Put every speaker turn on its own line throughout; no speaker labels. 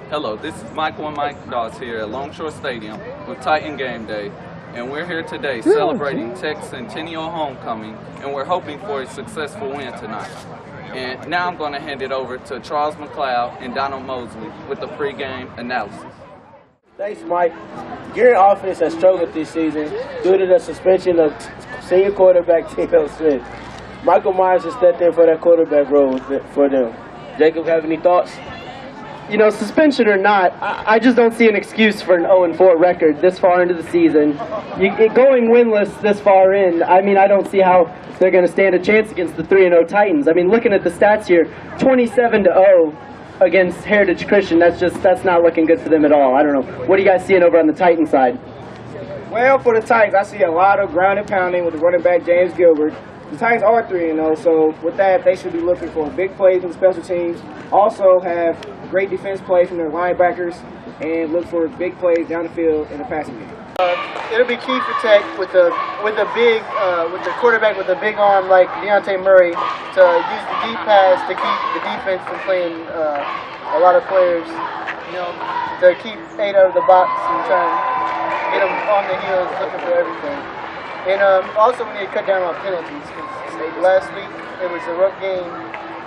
Hello, this is Michael and Mike Doss here at Longshore Stadium with Titan Game Day, and we're here today celebrating Tech's centennial homecoming, and we're hoping for a successful win tonight. And now I'm going to hand it over to Charles McLeod and Donald Mosley with the pregame analysis.
Thanks, Mike. Your offense has struggled this season due to the suspension of senior quarterback T.L. Smith. Michael Myers has stepped in for that quarterback role for them. Jacob, have any thoughts?
You know, suspension or not, I just don't see an excuse for an 0-4 record this far into the season. Going winless this far in, I mean, I don't see how they're going to stand a chance against the 3-0 Titans. I mean, looking at the stats here, 27-0 against Heritage Christian, that's not looking good for them at all. I don't know. What are you guys seeing over on the Titan side?
Well, for the Titans, I see a lot of ground and pounding with the running back James Gilbert. The Titans are 3-0, so with that, they should be looking for big plays from the special teams. Also have great defense plays from their linebackers, and look for big plays down the field in the passing game.
It'll be key for Tech with the quarterback with a big arm like Deontay Murray to use the deep pass to keep the defense from playing a lot of players. You know, to keep 8 out of the box and try and get them on the heels looking for everything. And also we need to cut down on penalties, because last week it was a rough game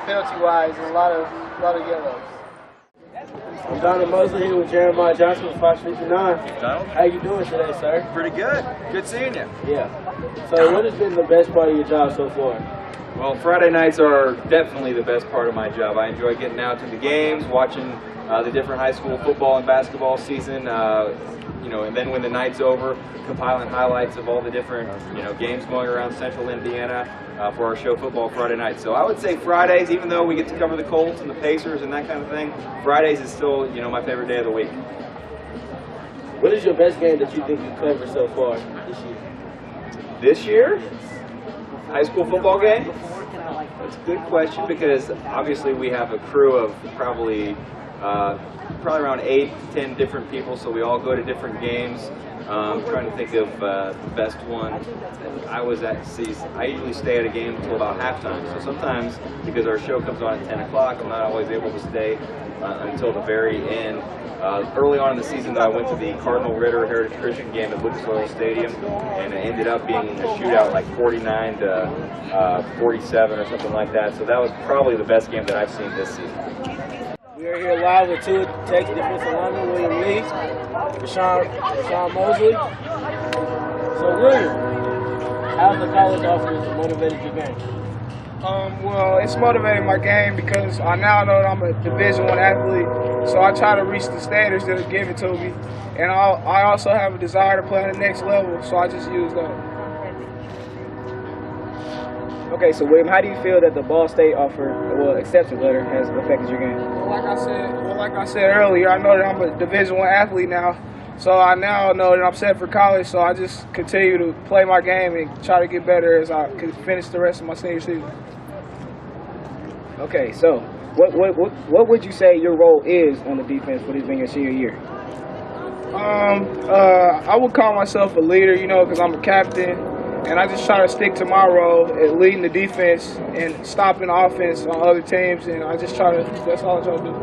penalty-wise and a lot of yellows.
I'm Donald Mosley here with Jeremiah Johnson with Fox 59.
Donald?
How you doing today, sir?
Pretty good. Good seeing you.
Yeah. So what has been the best part of your job so far?
Well, Friday nights are definitely the best part of my job. I enjoy getting out to the games, watching the different high school football and basketball season, you know, and then when the night's over, compiling highlights of all the different, you know, games going around Central Indiana for our show Football Friday Night. So I would say Fridays, even though we get to cover the Colts and the Pacers and that kind of thing, Fridays is still, you know, my favorite day of the week.
What is your best game that you think you covered so far this year?
This year? High school football game? That's a good question, because obviously we have a crew of probably around 8 to 10 different people, so we all go to different games. Trying to think of the best one. I usually stay at a game until about halftime, so sometimes, because our show comes on at 10 o'clock, I'm not always able to stay until the very end. Early on in the season, I went to the Cardinal Ritter Heritage Christian game at Lucas Oil Stadium, and it ended up being a shootout like 49 to 47 or something like that, so that was probably the best game that I've seen this season.
We are here live with two Texas defensive linemen, William Lee, Rashawn Mosley. So William, how's the college offense motivated your game?
Well, it's motivating my game because I now know that I'm a Division I athlete, so I try to reach the standards that are given to me, and I also have a desire to play at the next level, so I just use that. Okay, so William, how do you feel that the Ball State acceptance letter has affected your game? Well, like I said earlier, I know that I'm a Division I athlete now, so I now know that I'm set for college. So I just continue to play my game and try to get better as I can finish the rest of my senior season. Okay, so what would you say your role is on the defense for this being your senior year? I would call myself a leader, you know, because I'm a captain. And I just try to stick to my role at leading the defense and stopping the offense on other teams. And that's all I try to do.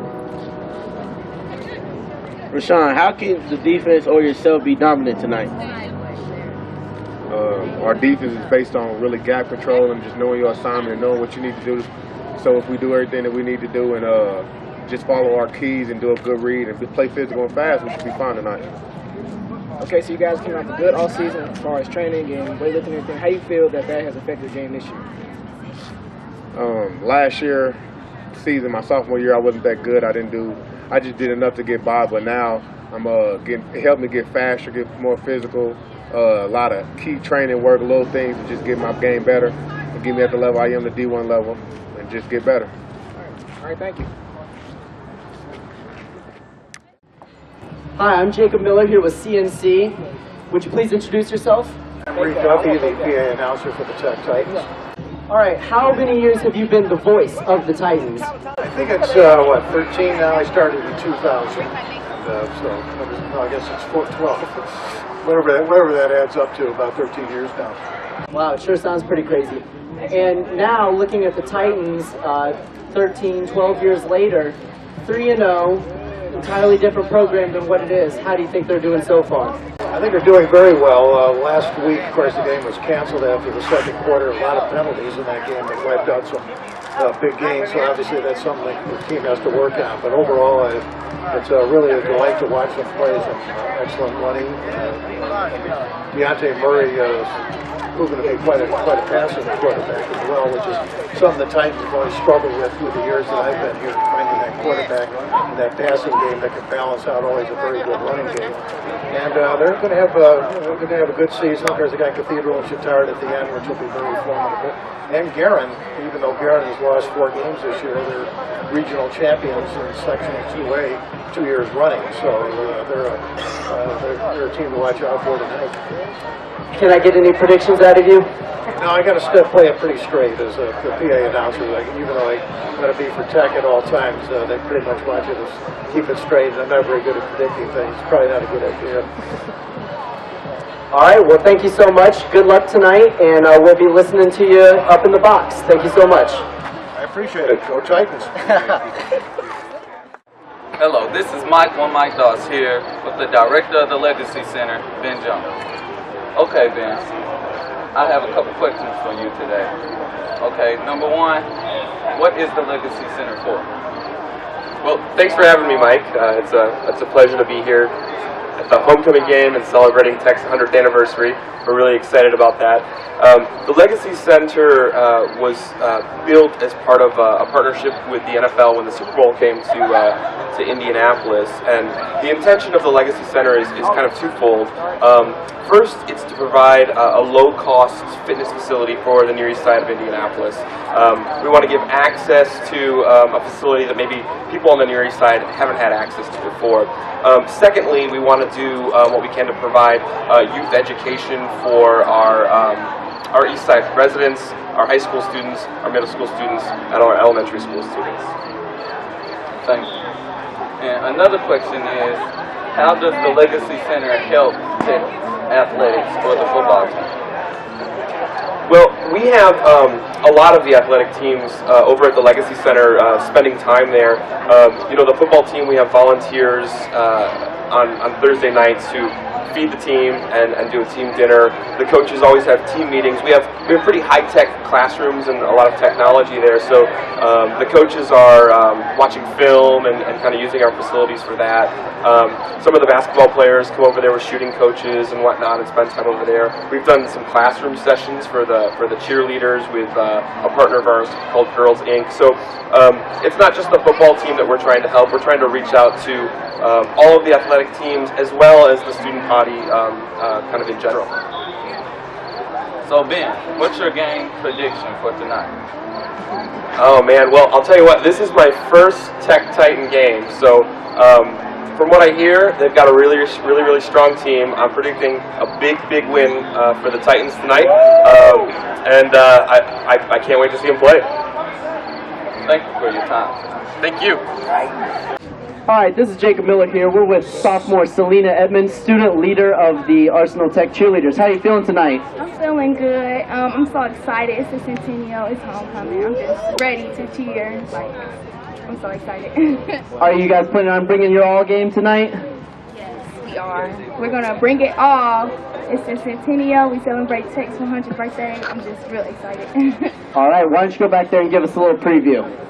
Rashawn, how can the defense or yourself be dominant tonight?
Our defense is based on really gap control and just knowing your assignment and knowing what you need to do. So if we do everything that we need to do and just follow our keys and do a good read and play physical and fast, we should be fine tonight.
Okay, so you guys came off a good all season as far as training and weightlifting and everything. How do you feel that has affected the game this year?
Last year, season, my sophomore year, I wasn't that good. I just did enough to get by, but now it helped me get faster, get more physical, a lot of key training work, little things to just get my game better and get me at the level I am, the D1 level, and just get better.
All right, thank you.
Hi, I'm Jacob Miller here with CNC. Would you please introduce yourself?
Reed Duffy, the PA announcer for the Tech Titans.
All right, how many years have you been the voice of the Titans?
I think it's, 13 now. I started in 2000. I guess it's 12. Whatever that adds up to, about 13 years now.
Wow, it sure sounds pretty crazy. And now, looking at the Titans, 13, 12 years later, 3-0, entirely different program than what it is. How do you think they're doing so far?
I think they're doing very well. Last week, of course, the game was canceled after the second quarter. A lot of penalties in that game that wiped out some big games, so obviously that's something the team has to work on. But overall, it's really a delight to watch them play. Some excellent running. Deontay Murray proven to be quite a passing quarterback as well, which is something the Titans have always struggled with through the years that I've been here, finding that quarterback in that passing game that can balance out always a very good running game. And they're going to have a good season. There's a guy Cathedral and Chittard at the end, which will be very formidable. And Guerin, even though Guerin has lost 4 games this year, they're regional champions in Section 2A 2 years running. So they're a team to watch out for tonight.
Can I get any predictions out of you?
No, I got to play it pretty straight as the PA announcer. Even though I got to be for tech at all times, they pretty much want you to keep it straight. And I'm not very good at predicting things. It's probably not a good idea.
All right, well, thank you so much. Good luck tonight, and we'll be listening to you up in the box. Thank you so much.
I appreciate it. Go Titans.
Hello, this is Mike Doss here with the director of the Legacy Center, Ben Jones. Okay, Ben, I have a couple questions for you today. Okay, number one, what is the Legacy Center for?
Well, thanks for having me, Mike. It's a pleasure to be here at the homecoming game and celebrating Tech's 100th anniversary. We're really excited about that. The Legacy Center was built as part of a partnership with the NFL when the Super Bowl came to Indianapolis, and the intention of the Legacy Center is kind of twofold. First, it's to provide a low-cost fitness facility for the Near East Side of Indianapolis. We want to give access to a facility that maybe people on the Near East Side haven't had access to before. Secondly, we want to do what we can to provide youth education for our East Side residents, our high school students, our middle school students, and our elementary school students.
Thank you. And another question is, how does the Legacy Center help Tech athletics or the football team?
Well, we have a lot of the athletic teams over at the Legacy Center spending time there. The football team, we have volunteers on Thursday nights who feed the team and do a team dinner. The coaches always have team meetings. We have pretty high-tech classrooms and a lot of technology there, so the coaches are watching film and kind of using our facilities for that. Some of the basketball players come over there with shooting coaches and whatnot and spend time over there. We've done some classroom sessions for the cheerleaders with a partner of ours called Girls Inc. So it's not just the football team that we're trying to help. We're trying to reach out to all of the athletic teams as well as the student body kind of in general.
So Ben, what's your game prediction for tonight?
Oh man, well I'll tell you what, this is my first Tech Titan game, so from what I hear, they've got a really strong team. I'm predicting a big win for the Titans tonight, and I can't wait to see them play.
Thank you for your time.
Thank you.
All right, this is Jacob Miller here. We're with sophomore Selena Edmonds, student leader of the Arsenal Tech cheerleaders. How are you feeling tonight?
I'm feeling good. I'm so excited. It's the Centennial. It's homecoming. I'm just ready to cheer. I'm so excited.
Are you guys planning on bringing your all game tonight?
Yes, we are. We're going to bring it all. It's the Centennial. We celebrate Tech's 100th birthday. I'm just really excited.
All right, why don't you go back there and give us a little preview?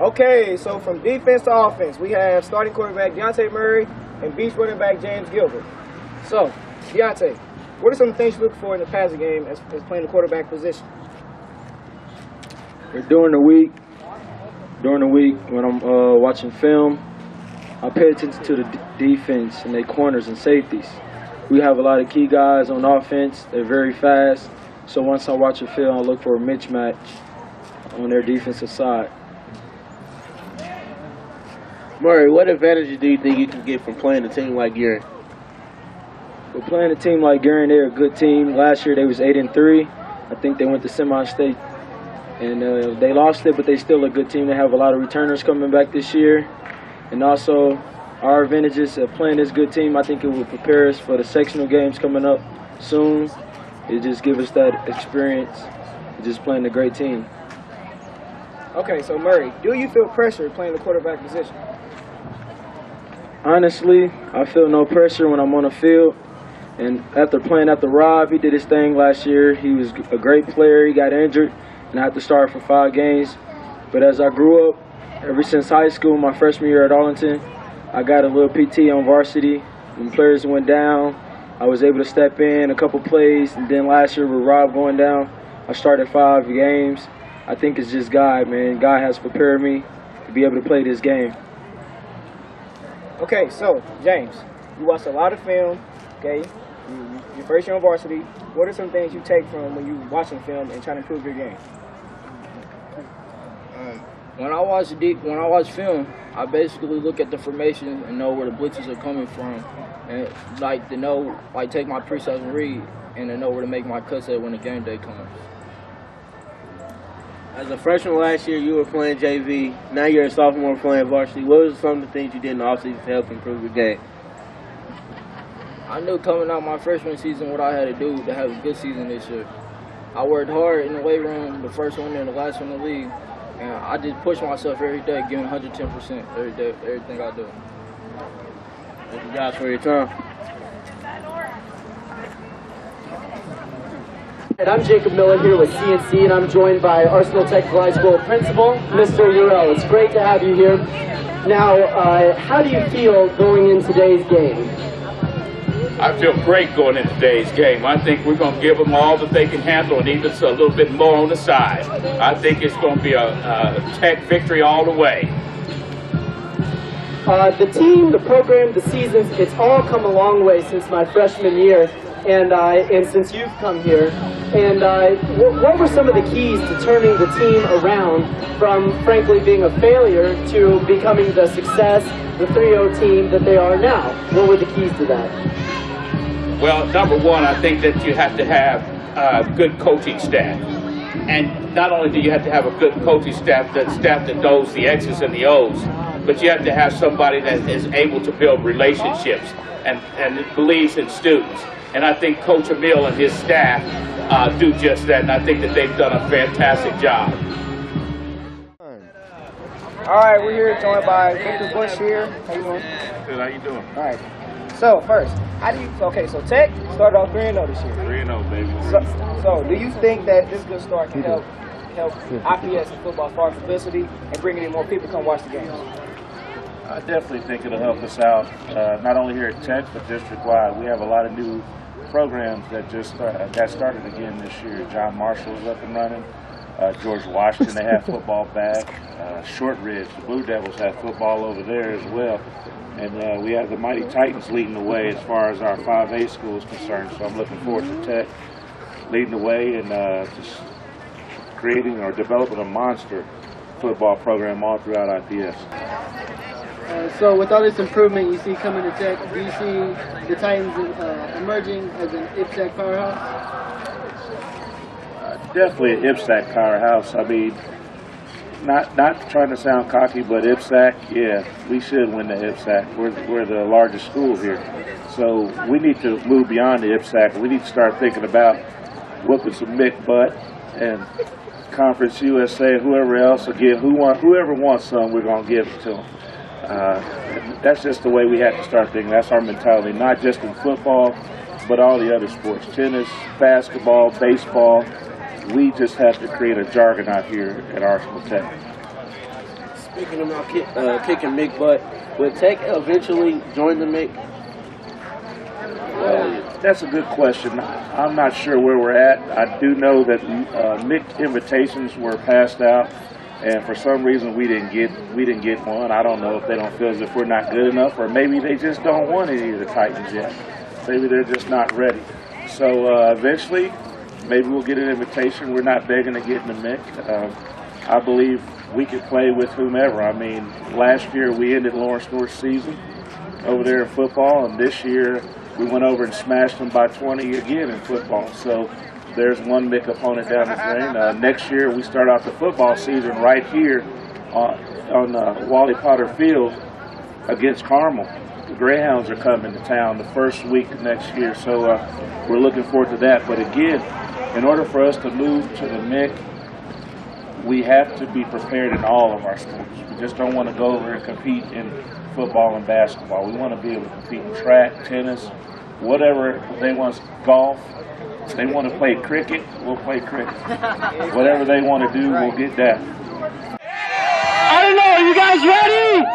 Okay, so from defense to offense, we have starting quarterback Deontay Murray and beach running back James Gilbert. So, Deontay, what are some things you look for in the passing game as playing the quarterback position?
During the week when I'm watching film, I pay attention to the defense and their corners and safeties. we have a lot of key guys on offense. They're very fast. So once I watch a film, I look for a mismatch on their defensive side.
Murray, what advantages do you think you can get from playing a team like Gearing?
But playing a team like Gearing, they're a good team. Last year they was 8-3. I think they went to semi-state, and they lost it, but they still a good team. They have a lot of returners coming back this year, and also our advantages of playing this good team. I think it will prepare us for the sectional games coming up soon. It just give us that experience of just playing a great team.
Okay, so Murray, do you feel pressure playing the quarterback position?
Honestly, I feel no pressure when I'm on the field. And after playing after Rob, he did his thing last year. He was a great player. He got injured, and I had to start for 5 games. But as I grew up, ever since high school, my freshman year at Arlington, I got a little PT on varsity. When players went down, I was able to step in a couple plays. And then last year with Rob going down, I started 5 games. I think it's just God, man. God has prepared me to be able to play this game.
Okay, so James, you watched a lot of film, okay? Your first year on varsity. What are some things you take from when you watching film and trying to improve your game?
When I watch film, I basically look at the formation and know where the blitzes are coming from, and like to know, like take my preseason read and to know where to make my cuts at when the game day comes.
As a freshman last year, you were playing JV. Now you're a sophomore playing varsity. What were some of the things you did in the offseason to help improve your game?
I knew coming out my freshman season what I had to do to have a good season this year. I worked hard in the weight room, the first one and the last one in the league, and I just push myself every day, giving 110% every day, everything I do.
Thank you guys for your time.
And I'm Jacob Miller here with CNC, and I'm joined by Arsenal Technical High School Principal, Mr. Urell. It's great to have you here. Now, how do you feel going in today's game?
I feel great going into today's game. I think we're going to give them all that they can handle and even a little bit more on the side. I think it's going to be a Tech victory all the way.
The team, the program, the seasons, it's all come a long way since my freshman year and since you've come here. And what were some of the keys to turning the team around from, frankly, being a failure to becoming the success, the 3-0 team that they are now? What were the keys to that?
Well, number one, I think that you have to have a good coaching staff. And not only do you have to have a good coaching staff that knows the X's and the O's, but you have to have somebody that is able to build relationships and believes in students. And I think Coach Emil and his staff do just that, and I think that they've done a fantastic job.
All right, we're here joined by Victor Bush here. How you doing?
Good, how you doing?
All right. So first, so Tech started off 3-0 this year.
3-0, baby.
So do you think that this good start can help IPS and football as far as publicity and bringing in more people to come watch the games?
I definitely think it'll help us out, not only here at Tech, but district-wide. We have a lot of new programs that just got started again this year. John Marshall is up and running. George Washington, they have football back. Shortridge, the Blue Devils have football over there as well. And we have the Mighty Titans leading the way as far as our 5A school is concerned. So I'm looking forward to Tech leading the way and just creating or developing a monster football program all throughout IPS.
So with all this improvement you see coming to Tech, do you see the Titans emerging as an IPSAC powerhouse?
Definitely an IPSAC powerhouse. I mean, not trying to sound cocky, but IPSAC, yeah, we should win the IPSAC. We're the largest school here. So we need to move beyond the IPSAC. We need to start thinking about whooping some Mick butt and Conference USA, whoever else will give, whoever wants some, we're going to give it to them. That's just the way we have to start thinking. That's our mentality, not just in football, but all the other sports. Tennis, basketball, baseball. We just have to create a jargon out here at Arsenal Tech.
Speaking about kicking Mick butt, will Tech eventually join the Mick?
That's a good question. I'm not sure where we're at. I do know that Mick invitations were passed out, and for some reason we didn't get one. I don't know if they don't feel as if we're not good enough, or maybe they just don't want any of the Titans yet. Maybe they're just not ready. So eventually, maybe we'll get an invitation. We're not begging to get in the mix. I believe we could play with whomever. I mean, last year we ended Lawrence North's season over there in football, and this year we went over and smashed them by 20 again in football. So there's one big opponent down the drain. Next year we start out the football season right here on Wally Potter Field against Carmel. The Greyhounds are coming to town the first week of next year, so we're looking forward to that. But again, in order for us to move to the MIC, we have to be prepared in all of our sports. We just don't want to go over and compete in football and basketball. We want to be able to compete in track, tennis, whatever they want, golf. If they want to play cricket, we'll play cricket. Whatever they want to do, we'll get that.
I don't know, are you guys ready?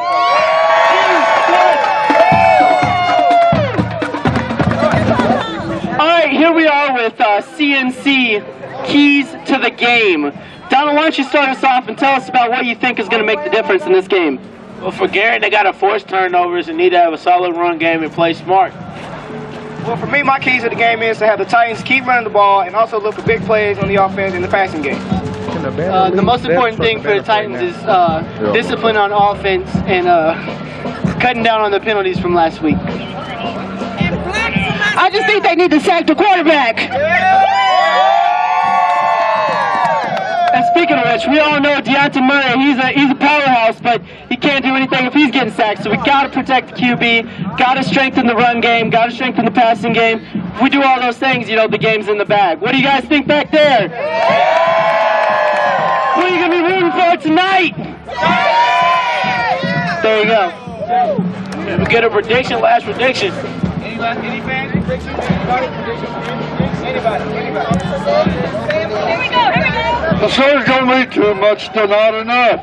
All right, here we are with CNC Keys to the Game. Donald, why don't you start us off and tell us about what you think is going to make the difference in this game?
Well, for Garrett, they got to force turnovers and need to have a solid run game and play smart.
Well, for me, my keys to the game is to have the Titans keep running the ball and also look for big plays on the offense in the passing game.
The most important thing for the Titans is discipline on offense and cutting down on the penalties from last week. I just think they need to sack the quarterback. And speaking of which, we all know Deontay Murray, he's a powerhouse, but he can't do anything if he's getting sacked. So we got to protect the QB, got to strengthen the run game, got to strengthen the passing game. If we do all those things, you know, the game's in the bag. What do you guys think back there? What are you going to be rooting for tonight? There you go.
We get a prediction, last prediction.
Any fans? Predictions? Anybody? Here we go.
The show's don't mean too much to not enough.